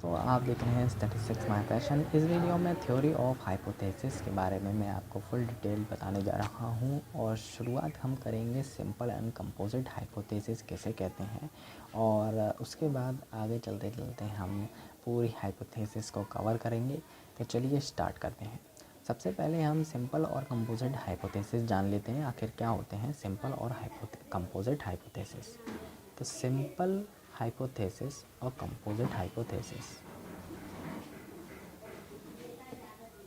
तो आप देख रहे हैं स्टैटिस्टिक्स माय पैशन। इस वीडियो में थ्योरी ऑफ हाइपोथेसिस के बारे में मैं आपको फुल डिटेल बताने जा रहा हूं और शुरुआत हम करेंगे सिंपल एंड कंपोजिट हाइपोथेसिस कैसे कहते हैं, और उसके बाद आगे चलते चलते हम पूरी हाइपोथेसिस को कवर करेंगे। तो चलिए स्टार्ट करते हैं। सबसे पहले हम सिंपल और कंपोजिट हाइपोथेसिस जान लेते हैं, आखिर क्या होते हैं सिंपल और कंपोजिट हाइपोथेसिस। तो सिंपल हाइपोथेसिस और composite hypothesis,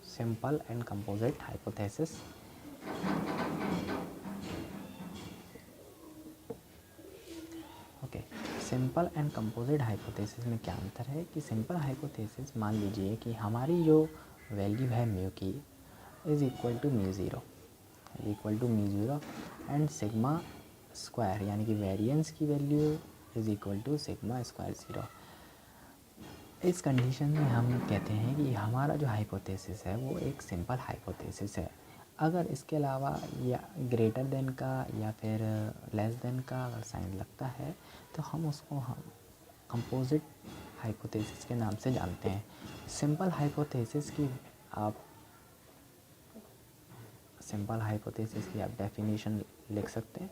simple and composite hypothesis. Okay, simple and composite hypothesis में क्या अंतर है कि सिंपल हाइपोथेसिस, मान लीजिए कि हमारी जो वैल्यू है म्यू की is equal to mu zero and sigma square, यानी कि वेरिएंस की value is equal to sigma square zero. इस कंडीशन में हम कहते हैं कि हमारा जो हाइपोथेसिस है वो एक सिंपल हाइपोथेसिस है। अगर इसके अलावा या ग्रेटर देन का या फिर लेस देन का अगर साइन लगता है तो हम उसको कंपोजिट हाइपोथेसिस के नाम से जानते हैं। सिंपल हाइपोथेसिस की आप डेफिनेशन लिख सकते हैं।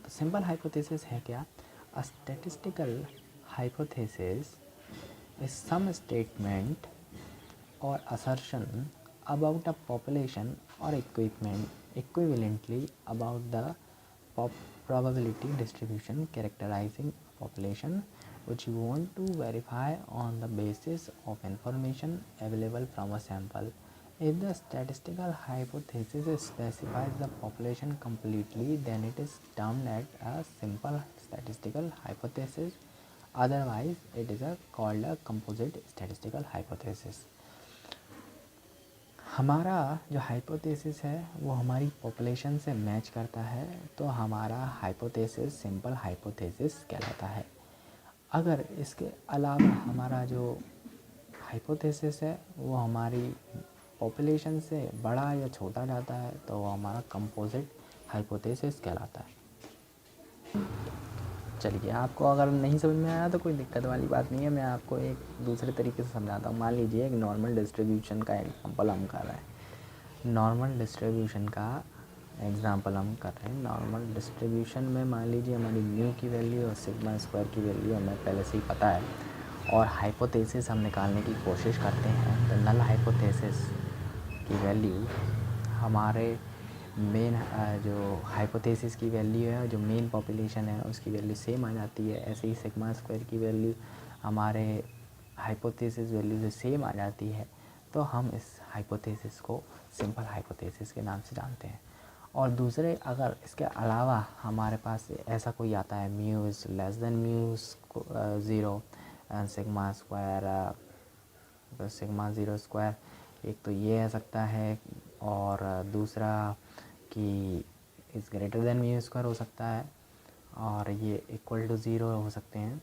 तो सिंपल हाइपोथेसिस है क्या? अ statistical hypothesis is some statement or assertion about a population or equivalently about the probability distribution characterizing a population which you want to verify on the basis of information available from a sample. If the statistical hypothesis specifies the population completely, then it is termed as a simple statistical hypothesis. Otherwise, it is called a composite statistical hypothesis. हमारा जो hypothesis है वो हमारी population से match करता है, तो हमारा हाइपोथेसिस सिंपल हाइपोथेसिस कहलाता है। अगर इसके अलावा हमारा जो हाइपोथेसिस है वो हमारी पॉपुलेशन से बड़ा या छोटा जाता है तो वो हमारा कंपोजिट हाइपोथेसिस कहलाता है। चलिए, आपको अगर नहीं समझ में आया तो कोई दिक्कत वाली बात नहीं है, मैं आपको एक दूसरे तरीके से समझाता हूँ। मान लीजिए एक नॉर्मल डिस्ट्रीब्यूशन का एग्जांपल हम कर रहे हैं। नॉर्मल डिस्ट्रीब्यूशन का एग्जांपल हम कर रहे हैं। नॉर्मल डिस्ट्रीब्यूशन में मान लीजिए हमारी म्यू की वैल्यू और सिग्मा स्क्वायर की वैल्यू हमें पहले से ही पता है और हाइपोथेसिस हम निकालने की कोशिश करते हैं। तो नल हाइपोथेसिस की वैल्यू हमारे मेन जो हाइपोथेसिस की वैल्यू है, जो मेन पॉपुलेशन है उसकी वैल्यू सेम आ जाती है। ऐसे ही सिग्मा स्क्वायर की वैल्यू हमारे हाइपोथेसिस वैल्यू से सेम आ जाती है। तो हम इस हाइपोथेसिस को सिंपल हाइपोथेसिस के नाम से जानते हैं। और दूसरे, अगर इसके अलावा हमारे पास ऐसा कोई आता है mu is less than mu zero and sigma square sigma zero square, एक तो ये आ सकता है, और दूसरा कि is greater then mu square हो सकता है, और ये इक्वल टू ज़ीरो हो सकते हैं।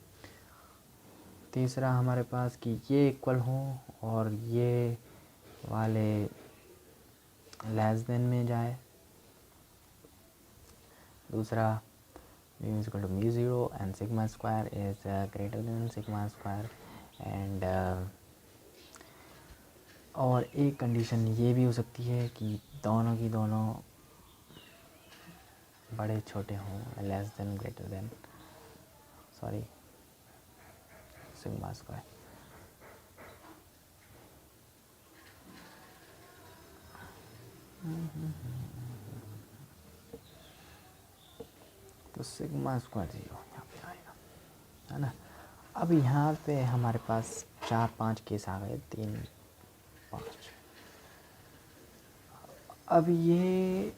तीसरा हमारे पास कि ये इक्वल हो और ये वाले लेस देन में जाए। दूसरा mu is equal to mu zero and sigma square is greater than sigma square and और एक कंडीशन ये भी हो सकती है कि दोनों की दोनों बड़े छोटे हों, less than greater than sigma square. तो सिग्मा स्क्वायर ज़ीरो यहाँ पे आएगा, है ना। अब यहाँ पे हमारे पास 4-5 केस आ गए, 3-5। अब ये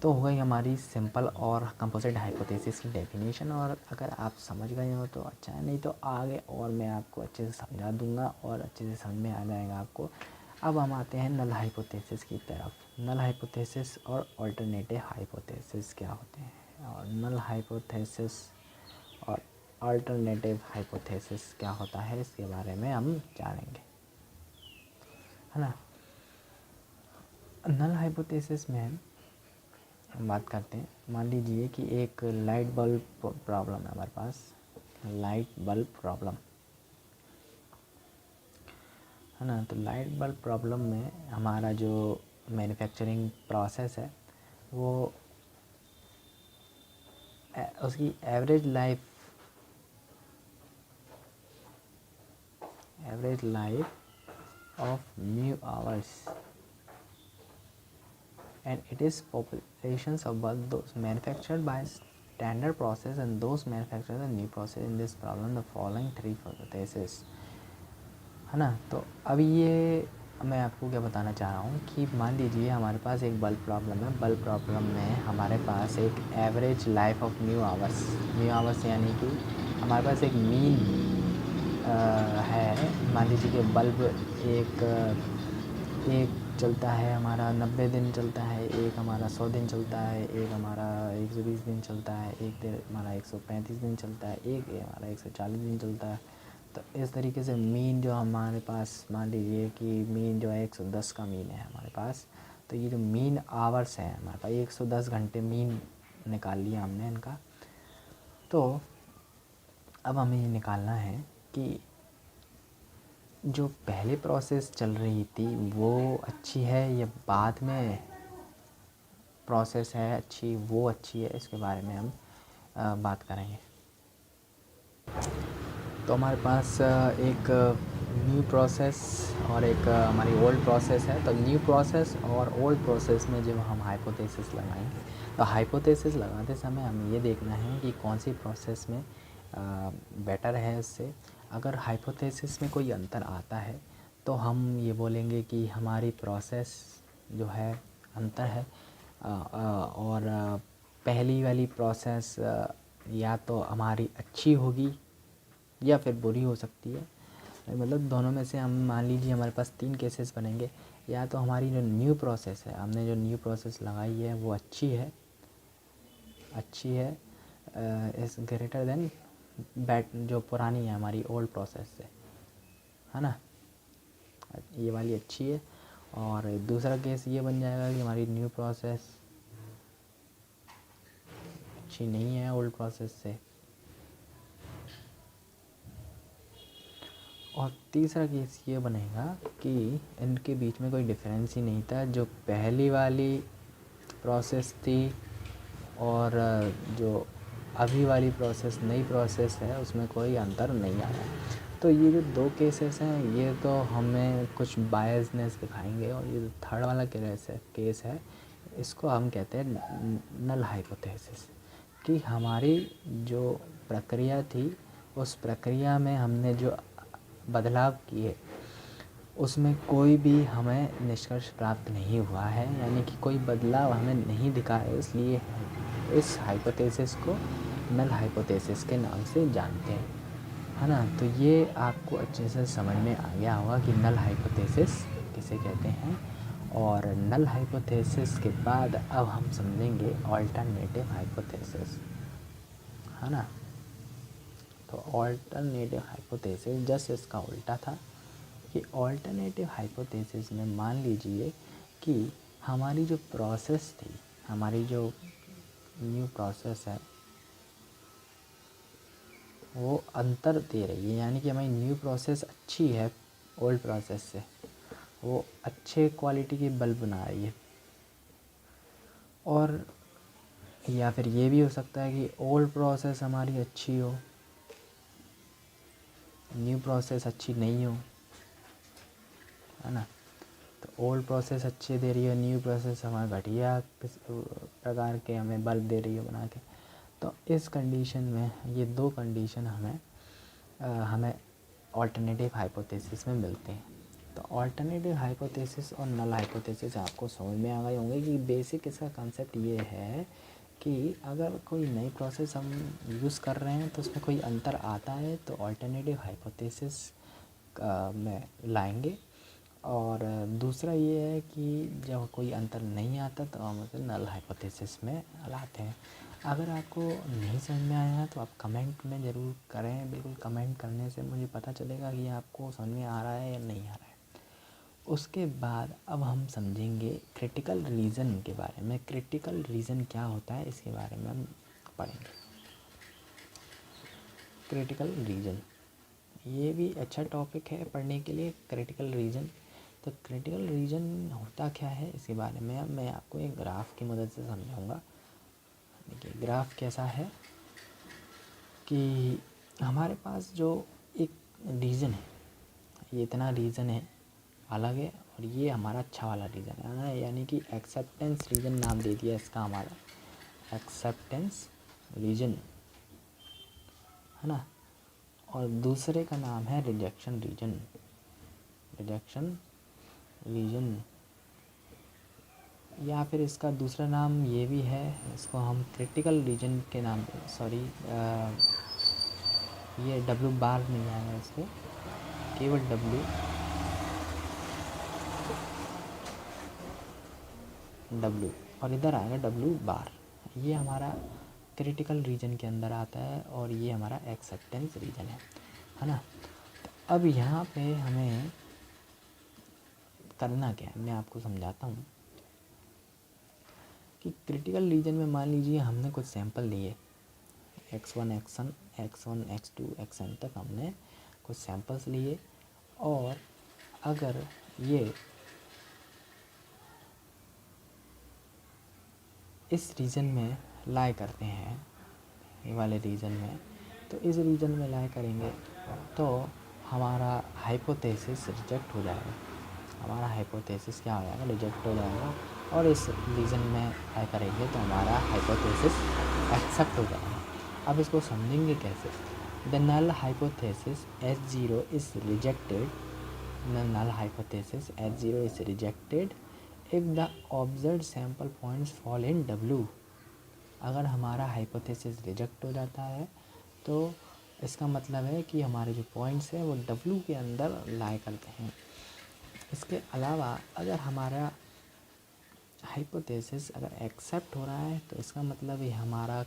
तो हो गई हमारी सिंपल और कंपोजिट हाइपोथेसिस की डेफिनेशन, और अगर आप समझ गए हो तो अच्छा है, नहीं तो आगे और मैं आपको अच्छे से समझा दूंगा और अच्छे से समझ में आ जाएगा आपको। अब हम आते हैं नल हाइपोथेसिस की तरफ। नल हाइपोथेसिस और अल्टरनेटिव हाइपोथेसिस क्या होते हैं, और नल हाइपोथेसिस और अल्टरनेटिव हाइपोथेसिस क्या होता है, इसके बारे में हम जानेंगे, है ना। नल हाइपोथेसिस में हम बात करते हैं। मान लीजिए कि एक लाइट बल्ब प्रॉब्लम है हमारे पास, लाइट बल्ब प्रॉब्लम। है ना। तो लाइट बल्ब प्रॉब्लम में हमारा जो मैन्युफैक्चरिंग प्रोसेस है वो उसकी average life of mu hours and it is populations of both those manufactured by standard process and those manufactured in new process. In this problem the following three hypotheses, है ना। तो अभी ये मैं आपको क्या बताना चाह रहा हूँ कि मान लीजिए हमारे पास एक बल्ब प्रॉब्लम है। बल्ब प्रॉब्लम में हमारे पास एक average life of mu hours यानी कि हमारे पास एक मीन है। मान लीजिए कि बल्ब एक चलता है हमारा 90 दिन चलता है, एक हमारा 100 दिन चलता है, एक हमारा 120 दिन चलता है, एक हमारा 135 दिन चलता है, एक हमारा 140 दिन चलता है। तो इस तरीके से मीन जो हमारे पास, मान लीजिए कि मीन जो है 110 का मीन है हमारे पास। तो ये जो मीन आवर्स है हमारे पास 110 घंटे मीन निकाल लिया हमने इनका। तो अब हमें ये निकालना है कि जो पहले प्रोसेस चल रही थी वो अच्छी है या बाद में प्रोसेस है वो अच्छी है, इसके बारे में हम बात करेंगे। तो हमारे पास एक न्यू प्रोसेस और एक हमारी ओल्ड प्रोसेस है। तो न्यू प्रोसेस और ओल्ड प्रोसेस में जब हम हाइपोथेसिस लगाएंगे तो हाइपोथेसिस लगाते समय हमें ये देखना है कि कौन सी प्रोसेस में बेटर है इससे। अगर हाइपोथेसिस में कोई अंतर आता है तो हम ये बोलेंगे कि हमारी प्रोसेस जो है अंतर है और पहली वाली प्रोसेस या तो हमारी अच्छी होगी या फिर बुरी हो सकती है। मतलब दोनों में से हम मान लीजिए हमारे पास 3 केसेस बनेंगे। या तो हमारी जो न्यू प्रोसेस है, हमने जो न्यू प्रोसेस लगाई है वो अच्छी है इज़ ग्रेटर देन बैट जो पुरानी है हमारी ओल्ड प्रोसेस से, है ना। ये वाली अच्छी है। और दूसरा केस ये बन जाएगा कि हमारी न्यू प्रोसेस अच्छी नहीं है ओल्ड प्रोसेस से। और तीसरा केस ये बनेगा कि इनके बीच में कोई डिफरेंस ही नहीं था। जो पहली वाली प्रोसेस थी और जो अभी वाली प्रोसेस नई प्रोसेस है उसमें कोई अंतर नहीं आया। तो ये जो 2 केसेस हैं ये तो हमें कुछ बायसनेस दिखाएंगे। और ये थर्ड वाला केस है इसको हम कहते हैं नल हाइपोथेसिस, कि हमारी जो प्रक्रिया थी उस प्रक्रिया में हमने जो बदलाव किए उसमें कोई भी हमें निष्कर्ष प्राप्त नहीं हुआ है, यानी कि कोई बदलाव हमें नहीं दिखा है। इसलिए इस हाइपोथेसिस को नल हाइपोथेसिस के नाम से जानते हैं, है ना। तो ये आपको अच्छे से समझ में आ गया होगा कि नल हाइपोथेसिस किसे कहते हैं। और नल हाइपोथेसिस के बाद अब हम समझेंगे ऑल्टरनेटिव हाइपोथेसिस, है ना। तो ऑल्टरनेटिव हाइपोथेसिस जस्ट इसका उल्टा था कि ऑल्टरनेटिव हाइपोथेसिस में मान लीजिए कि हमारी जो प्रोसेस थी, हमारी जो न्यू प्रोसेस है वो अंतर दे रही है, यानी कि हमारी न्यू प्रोसेस अच्छी है ओल्ड प्रोसेस से, वो अच्छे क्वालिटी के बल्ब बना रही है। और या फिर ये भी हो सकता है कि ओल्ड प्रोसेस हमारी अच्छी हो, न्यू प्रोसेस अच्छी नहीं हो, है ना। तो ओल्ड प्रोसेस अच्छे दे रही है, न्यू प्रोसेस हमारा घटिया प्रकार के हमें बल्ब दे रही है बना के। तो इस कंडीशन में ये 2 कंडीशन हमें ऑल्टरनेटिव हाइपोथेसिस में मिलते हैं। तो ऑल्टरनेटिव हाइपोथेसिस और नल हाइपोथेसिस आपको समझ में आ गए होंगे कि बेसिक इसका कंसेप्ट ये है कि अगर कोई नई प्रोसेस हम यूज़ कर रहे हैं तो उसमें कोई अंतर आता है तो ऑल्टरनेटिव हाइपोथेसिस में लाएंगे। और दूसरा ये है कि जब कोई अंतर नहीं आता तो हम उसे नल हाइपोथेसिस में लाते हैं। अगर आपको नहीं समझ में आया तो आप कमेंट में ज़रूर करें। बिल्कुल कमेंट करने से मुझे पता चलेगा कि आपको समझ में आ रहा है या नहीं आ रहा है। उसके बाद अब हम समझेंगे क्रिटिकल रीज़न के बारे में। क्रिटिकल रीज़न क्या होता है इसके बारे में हम पढ़ेंगे। क्रिटिकल रीजन ये भी अच्छा टॉपिक है पढ़ने के लिए, क्रिटिकल रीजन। तो क्रिटिकल रीजन होता क्या है इसके बारे में अब मैं आपको एक ग्राफ की मदद से समझाऊंगा। देखिए ग्राफ कैसा है कि हमारे पास जो एक रीजन है, ये इतना रीजन है अलग है, और ये हमारा अच्छा वाला रीजन है, यानी कि एक्सेप्टेंस रीजन नाम दे दिया इसका हमारा, एक्सेप्टेंस रीजन है ना। और दूसरे का नाम है रिजेक्शन रीजन, रिजेक्शन रीजन, या फिर इसका दूसरा नाम ये भी है, इसको हम क्रिटिकल रीजन के नाम, सॉरी ये डब्ल्यू बार नहीं आएगा इस पर, केवल डब्ल्यू और इधर आएगा डब्ल्यू बार। ये हमारा क्रिटिकल रीजन के अंदर आता है और ये हमारा एक्सेप्टेंस रीजन है ना। तो अब यहाँ पे हमें करना क्या है मैं आपको समझाता हूँ कि क्रिटिकल रीजन में मान लीजिए हमने कुछ सैंपल लिए, x1 x2 xn तक हमने कुछ सैंपल्स लिए, और अगर ये इस रीजन में लाई करते हैं, ये वाले रीजन में, तो इस रीजन में लाई करेंगे तो हमारा हाइपोथेसिस रिजेक्ट हो जाएगा, हमारा हाइपोथेसिस क्या हो जाएगा, रिजेक्ट हो जाएगा, और इस रीजन में लाई करेंगे तो हमारा हाइपोथेसिस एक्सेप्ट हो जाएगा। अब इसको समझेंगे कैसे। The null hypothesis H0 is rejected, the null hypothesis H0 is rejected if the observed sample points fall in W। अगर हमारा हाइपोथेसिस रिजेक्ट हो जाता है तो इसका मतलब है कि हमारे जो पॉइंट्स हैं वो W के अंदर लाई करते हैं। इसके अलावा अगर हमारा हाइपोथेसिस अगर एक्सेप्ट हो रहा है तो इसका मतलब ये हमारा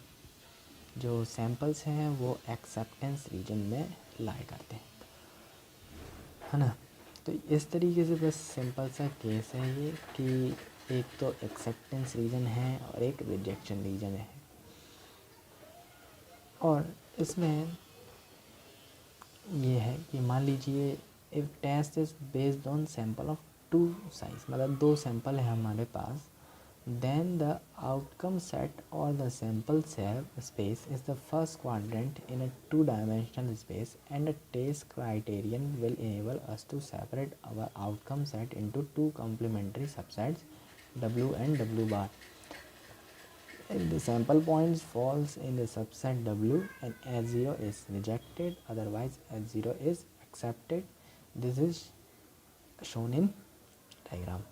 जो सैंपल्स हैं वो एक्सेप्टेंस रीजन में लाई करते हैं, है ना। तो इस तरीके से बस सिंपल सा केस है ये कि एक तो एक्सेप्टेंस रीजन है और एक रिजेक्शन रीजन है, और इसमें ये है कि मान लीजिए if test is based on sample of two size, मतलब दो सैंपल है हमारे पास, then the outcome set or the sample space is the first quadrant in a two-dimensional space, and a test criterion will enable us to separate our outcome set into two complementary subsets W and W bar. If the sample points falls in the subset W and H0 is rejected, otherwise H0 is accepted. This is shown in diagram.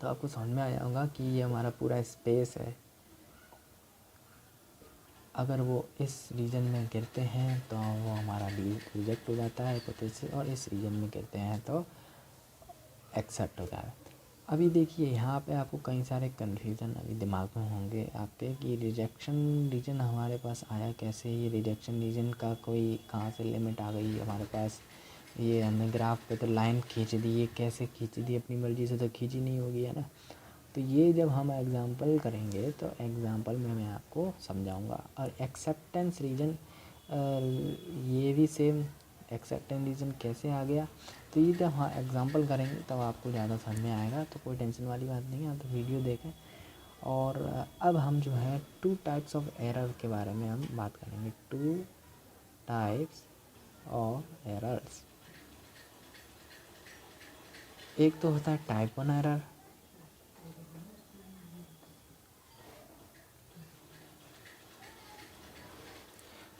तो आपको समझ में आ जाएगा कि ये हमारा पूरा space है, अगर वो इस रीजन में गिरते हैं तो वो हमारा रिजेक्ट हो जाता है हाइपोथेसिस, और इस रीजन में गिरते हैं तो एक्सेप्ट हो जाता है। अभी देखिए यहाँ पे आपको कई सारे कन्फ्यूज़न अभी दिमाग में होंगे आपके कि रिजेक्शन रीजन हमारे पास आया कैसे, ये रिजेक्शन रीजन का कोई कहाँ से लिमिट आ गई हमारे पास, ये हमने ग्राफ पे तो लाइन खींच दी, ये कैसे खींच दी, अपनी मर्ज़ी से तो खींची नहीं होगी, है ना। तो ये जब हम एग्ज़ाम्पल करेंगे तो एग्ज़ाम्पल में मैं आपको समझाऊंगा। और एक्सेप्टेंस रीजन, ये भी सेम एक्सेप्टेंस रीजन कैसे आ गया, तो ये जब हाँ एग्ज़ाम्पल करेंगे तब तो आपको ज़्यादा समझ में आएगा, तो कोई टेंशन वाली बात नहीं है, आप तो वीडियो देखें। और अब हम जो है टू टाइप्स ऑफ एरर के बारे में हम बात करेंगे, टू टाइप्स ऑफ एरर्स। एक तो होता है टाइप 1 एरर,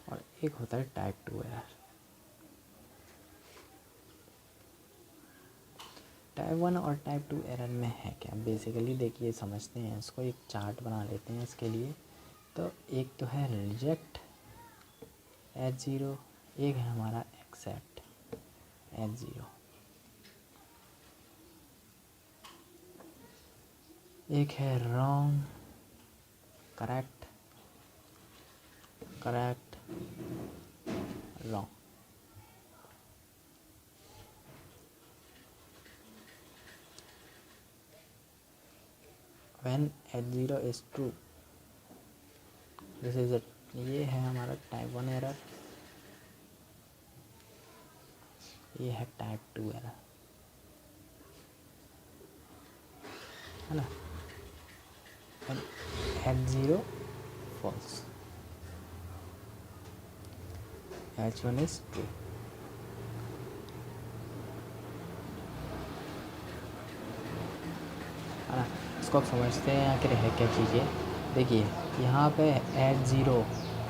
और एक होता है टाइप 2 एरर। टाइप 1 और टाइप 2 एरर में है क्या, बेसिकली देखिए समझते हैं इसको, एक चार्ट बना लेते हैं इसके लिए। तो एक तो है रिजेक्ट H0, एक है हमारा एक्सेप्ट H0, एक है wrong correct correct wrong. When H0 is true, this is ये है हमारा टाइप 1 एरर। ये है टाइप 2 एरर, है ना। H0 false, H1 is true। है ना। इसको आप समझते हैं आखिर है क्या चीज़ें। देखिए यहाँ पे H0,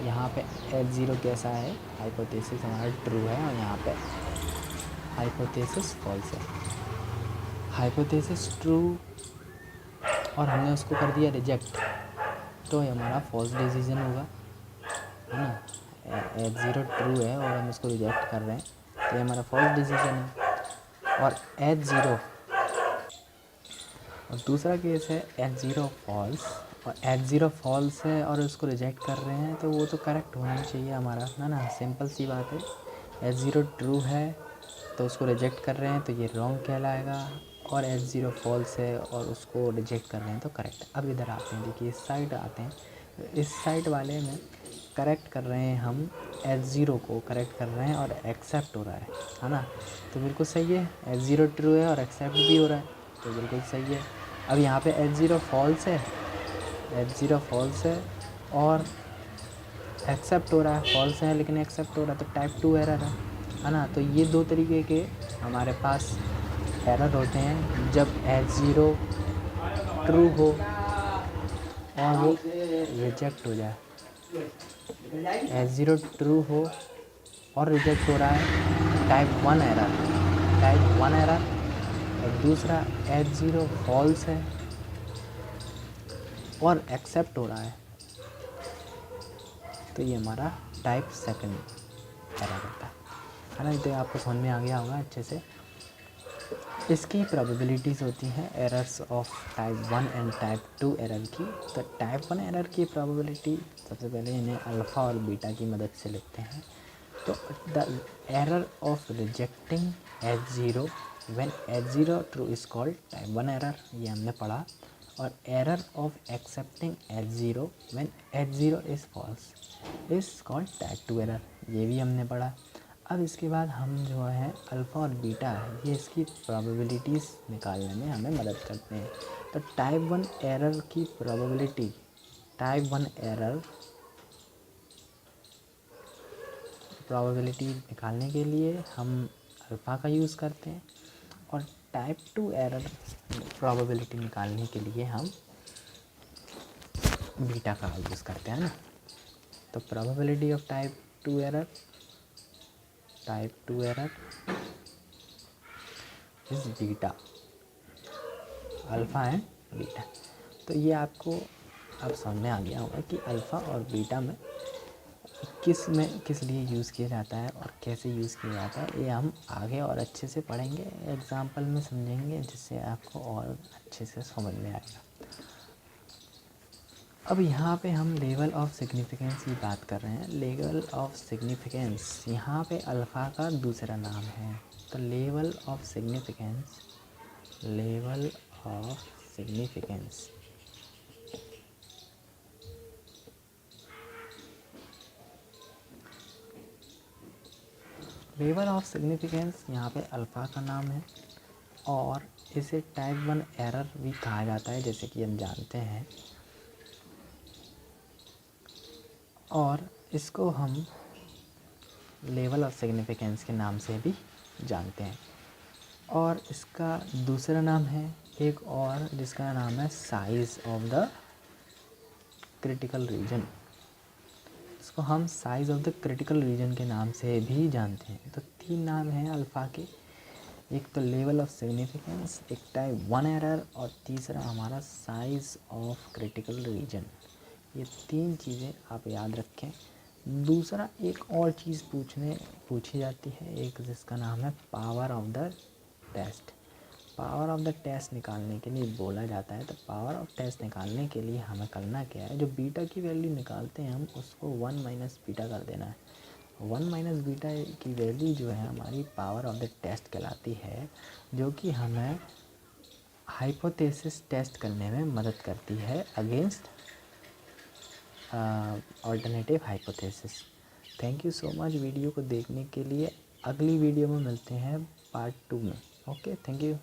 यहाँ पे H0 कैसा है, हाइपोथेसिस हमारा ट्रू है और यहाँ पे हाइपोथेसिस फॉल्स है। हाइपोथेसिस ट्रू और हमने उसको कर दिया रिजेक्ट, तो ये हमारा फॉल्स डिसीजन होगा, है ना। H0 ट्रू है और हम इसको रिजेक्ट कर रहे हैं, तो ये हमारा फॉल्स डिसीजन है। और H0 और दूसरा केस है H0 फॉल्स, और H0 फॉल्स है और उसको रिजेक्ट कर रहे हैं, तो वो तो करेक्ट होना चाहिए हमारा, है ना। सिंपल सी बात है। H0 ट्रू है तो उसको रिजेक्ट कर रहे हैं, तो ये रॉन्ग कहलाएगा। और H0 फॉल्स है और उसको रिजेक्ट कर रहे हैं, तो करेक्ट। अब इधर आते हैं, देखिए इस साइड आते हैं, तो इस साइड वाले में करेक्ट कर रहे हैं हम, H0 को करेक्ट कर रहे हैं और एक्सेप्ट हो रहा है ना। तो बिल्कुल सही है, H0 ट्रू है और एक्सेप्ट भी हो रहा है, तो बिल्कुल सही है। अब यहाँ पे H0 फॉल्स है, H0 फॉल्स है और एक्सेप्ट हो रहा है, फॉल्स है लेकिन एक्सेप्ट हो रहा है, तो टाइप 2 एरर है ना। तो ये दो तरीके के हमारे पास एरर होते हैं, जब H0 ट्रू हो और वो रिजेक्ट हो जाए। H0 ट्रू हो और रिजेक्ट हो रहा है, टाइप 1 एरर, टाइप 1 एरर। और दूसरा H0 फॉल्स है और एक्सेप्ट हो रहा है, तो ये हमारा टाइप सेकंड एरर होता है ना। तो आपको समझ में आ गया होगा अच्छे से। इसकी प्रोबेबिलिटीज़ होती हैं errors of type 1 and type 2 error की। तो टाइप 1 एरर की प्रोबेबिलिटी सबसे पहले इन्हें अल्फ़ा और बीटा की मदद से लिखते हैं। तो the error of rejecting H0 when H0 true is called type 1 error, ये हमने पढ़ा। और error of accepting H0 when H0 is false is called type 2 error, ये भी हमने पढ़ा। अब इसके बाद हम जो है अल्फ़ा और बीटा है, ये इसकी प्रोबेबिलिटीज़ निकालने में हमें मदद करते हैं। तो टाइप 1 एरर की प्रोबेबिलिटी, टाइप 1 एरर प्रोबेबिलिटी निकालने के लिए हम अल्फ़ा का यूज़ करते हैं, और टाइप 2 एरर प्रोबेबिलिटी निकालने के लिए हम बीटा का यूज़ करते हैं ना। तो probability of type 2 error, type 2 error is beta, alpha and beta. तो ये आपको अब समझ में आ गया होगा कि अल्फ़ा और बीटा में किस लिए यूज़ किया जाता है और कैसे यूज़ किया जाता है, ये हम आगे और अच्छे से पढ़ेंगे, एग्जाम्पल में समझेंगे, जिससे आपको और अच्छे से समझ में आएगा। अब यहाँ पे हम लेवल ऑफ सिग्निफिकेंस की बात कर रहे हैं। लेवल ऑफ सिग्निफिकेंस यहाँ पे अल्फ़ा का दूसरा नाम है। तो level of significance, level of significance level of significance यहाँ पे अल्फ़ा का नाम है, और इसे टाइप 1 एरर भी कहा जाता है, जैसे कि हम जानते हैं। और इसको हम लेवल ऑफ सिग्निफिकेंस के नाम से भी जानते हैं। और इसका दूसरा नाम है एक और, जिसका नाम है size of the critical reason. इसको हम size of the critical reason के नाम से भी जानते हैं। तो 3 नाम हैं अल्फ़ा के, एक तो लेवल ऑफ सिग्निफिकेंस, एक टाइप 1 एरर, और तीसरा हमारा साइज़ ऑफ क्रिटिकल रीजन। ये 3 चीज़ें आप याद रखें। दूसरा एक और चीज़ पूछी जाती है, एक जिसका नाम है power of the test. Power of the test निकालने के लिए बोला जाता है। तो पावर ऑफ टेस्ट निकालने के लिए हमें करना क्या है, जो बीटा की वैल्यू निकालते हैं हम उसको 1 माइनस बीटा कर देना है। 1 माइनस बीटा की वैल्यू जो है हमारी पावर ऑफ द टेस्ट कहलाती है, जो कि हमें हाइपोथेसिस टेस्ट करने में मदद करती है against alternative hypothesis. Thank you so much video को देखने के लिए। अगली वीडियो में मिलते हैं पार्ट 2 में। Okay, thank you.